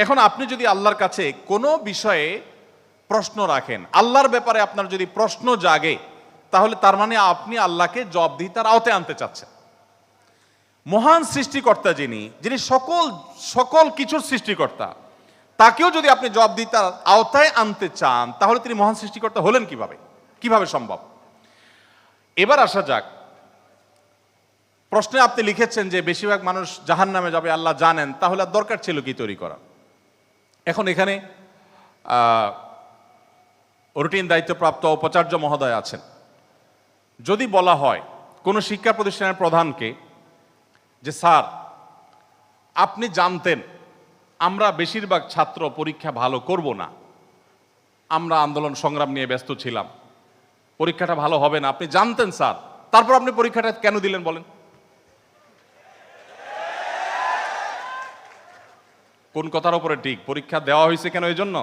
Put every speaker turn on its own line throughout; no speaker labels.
এখন আপনি যদি আল্লাহর কাছে কোনো বিষয়ে প্রশ্ন রাখেন, আল্লাহর ব্যাপারে আপনার যদি প্রশ্ন জাগে, তাহলে তার মানে আপনি আল্লাহকে জবাবদিহিতার আওতায় আনতে চাচ্ছেন। মহান সৃষ্টিকর্তা যিনি সকল কিছুর সৃষ্টিকর্তা, তাকেও যদি আপনি জবাবদিহিতার আওতায় আনতে চান, তাহলে তিনি মহান সৃষ্টিকর্তা হলেন কিভাবে সম্ভব? এবার আসা যাক, প্রশ্নে আপনি লিখেছেন যে বেশিরভাগ মানুষ জাহান্নামে যাবে আল্লাহ জানেন, তাহলে আর দরকার ছিল কি তৈরি করা? এখন এখানে রুটিন দায়িত্বপ্রাপ্ত উপাচার্য মহোদয় আছেন। যদি বলা হয় কোনো শিক্ষা প্রতিষ্ঠানের প্রধানকে যে স্যার, আপনি জানতেন আমরা বেশিরভাগ ছাত্র পরীক্ষা ভালো করব না, আমরা আন্দোলন সংগ্রাম নিয়ে ব্যস্ত ছিলাম, পরীক্ষাটা ভালো হবে না, আপনি জানতেন স্যার, তারপর আপনি পরীক্ষাটা কেন দিলেন বলেন? কোন কথার উপরে ঠিক? পরীক্ষা দেওয়া হয়েছে কেন? এই জন্য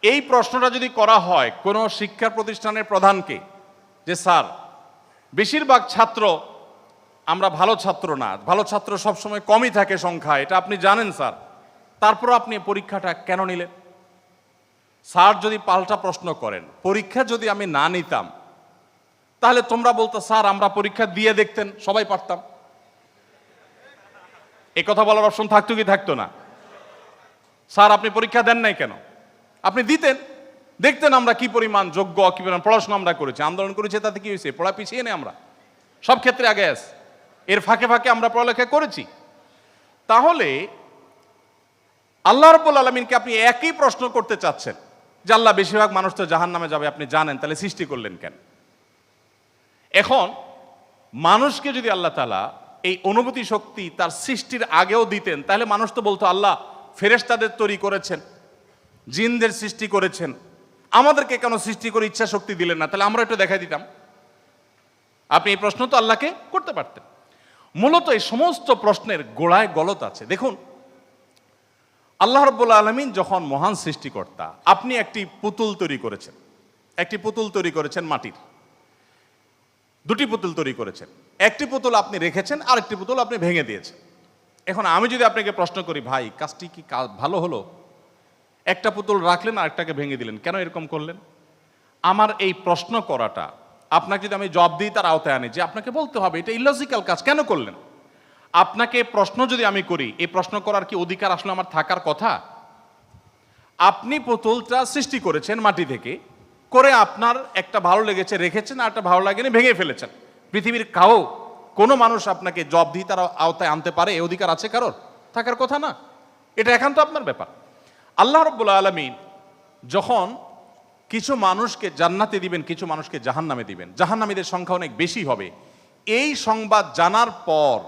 এই প্রশ্নটা যদি করা হয় কোন শিক্ষা প্রতিষ্ঠানের প্রধানকে যে স্যার, বেশিরভাগ ছাত্র আমরা ভালো ছাত্র না, ভালো ছাত্র সবসময় কমই থাকে সংখ্যা, এটা আপনি জানেন স্যার, তারপর আপনি পরীক্ষাটা কেন নিলেন? স্যার যদি পাল্টা প্রশ্ন করেন, পরীক্ষা যদি আমি না নিতাম, তাহলে তোমরা বলতো স্যার আমরা পরীক্ষা দিয়ে দেখতেন, সবাই পারতাম। এই কথা বলার অপশন থাকতো কি থাকতো না? স্যার আপনি পরীক্ষা দেন নাই কেন? আপনি দিতেন, দেখতেন আমরা কি পরিমাণ যোগ্য, কি পরিমাণ পড়াশোনা আমরা করেছি, আন্দোলন করেছি, তাতে কি হয়েছে? পড়া পিছিয়ে নেই আমরা, সব ক্ষেত্রে আগে আস, এর ফাঁকে ফাঁকে আমরা পড়ালেখা করেছি। তাহলে আল্লাহ রাব্বুল আলামিনকে আপনি একই প্রশ্ন করতে চাচ্ছেন যে আল্লাহ বেশিরভাগ মানুষ তো জাহান্নামে যাবে, আপনি জানেন, তাহলে সৃষ্টি করলেন কেন? এখন মানুষকে যদি আল্লাহ তাআলা এই অনুভূতি শক্তি তার সৃষ্টির আগেও দিতেন, তাহলে মানুষ তো বলতো আল্লাহ ফেরেশতাদের তৈরি করেছেন, জিনদের সৃষ্টি করেছেন, আমাদেরকে কেন সৃষ্টি করে ইচ্ছা শক্তি দিলেন না? তাহলে আমরা একটু দেখাই দিতাম। আপনি এই প্রশ্ন তো আল্লাহকে করতে পারতেন। মূলত এই সমস্ত প্রশ্নের গোড়ায় গলত আছে। দেখুন, আল্লাহ রাব্বুল আলামিন যখন মহান সৃষ্টিকর্তা, আপনি একটি পুতুল তৈরি করেছেন মাটির, দুটি পুতুল তৈরি করেছেন, একটি পুতুল আপনি রেখেছেন, আরেকটি পুতুল আপনি ভেঙে দিয়েছেন। এখন আমি যদি আপনাকে প্রশ্ন করি, ভাই কাজটি কি ভালো হলো? একটা পুতুল রাখলেন, আরেকটাকে ভেঙে দিলেন, কেন এরকম করলেন? আমার এই প্রশ্ন করাটা আপনাকে যদি আমি জবাব দিই তার আওতায় আনি, যে আপনাকে বলতে হবে এটা ইলজিক্যাল কাজ, কেন করলেন? আপনাকে প্রশ্ন যদি আমি করি, এই প্রশ্ন করার কি অধিকার আসলে আমার থাকার কথা? আপনি পুতুলটা সৃষ্টি করেছেন মাটি থেকে, করে আপনার একটা ভালো লেগেছে রেখেছেন, আর একটা ভালো লাগেনি ভেঙে ফেলেছেন। পৃথিবীর কোনো মানুষ আপনাকে জবাব দিয়ে তার আওতায় আনতে পারে? এই অধিকার আছে কারোর? থাকার কথা না, এটা একান্ত আপনার ব্যাপার। আল্লাহ রাব্বুল আলামিন যখন কিছু মানুষকে জান্নাতে দিবেন, কিছু মানুষকে জাহান্নামে দিবেন, জাহান্নামীদের সংখ্যা অনেক বেশি হবে, এই সংবাদ জানার পর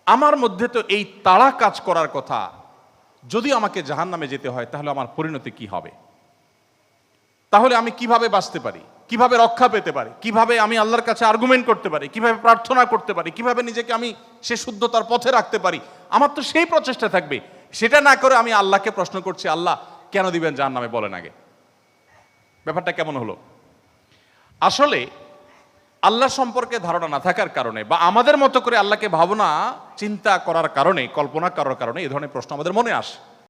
আমার মধ্যে তো এই তাড়া কাজ করার কথা, যদি আমাকে জাহান্নামে যেতে হয় তাহলে আমার পরিণতি কি হবে? তাহলে আমি কিভাবে বাঁচতে পারি, কিভাবে রক্ষা পেতে পারি, কিভাবে আমি আল্লাহর কাছে আর্গুমেন্ট করতে পারি, কিভাবে প্রার্থনা করতে পারি, কিভাবে নিজেকে আমি সে শুদ্ধতার পথে রাখতে পারি? আমার তো সেই প্রচেষ্টা থাকবে। সেটা না করে আমি আল্লাহকে প্রশ্ন করছি, আল্লাহ কেন দিবেন জাহান্নামে বলেন আগে। ব্যাপারটা কেমন হলো? আসলে আল্লাহ সম্পর্কে ধারণা না থাকার কারণে, বা আমাদের মতো করে আল্লাহকে ভাবনা চিন্তা করার কারণে, কল্পনা করার কারণে এই ধরনের প্রশ্ন আমাদের মনে আসে।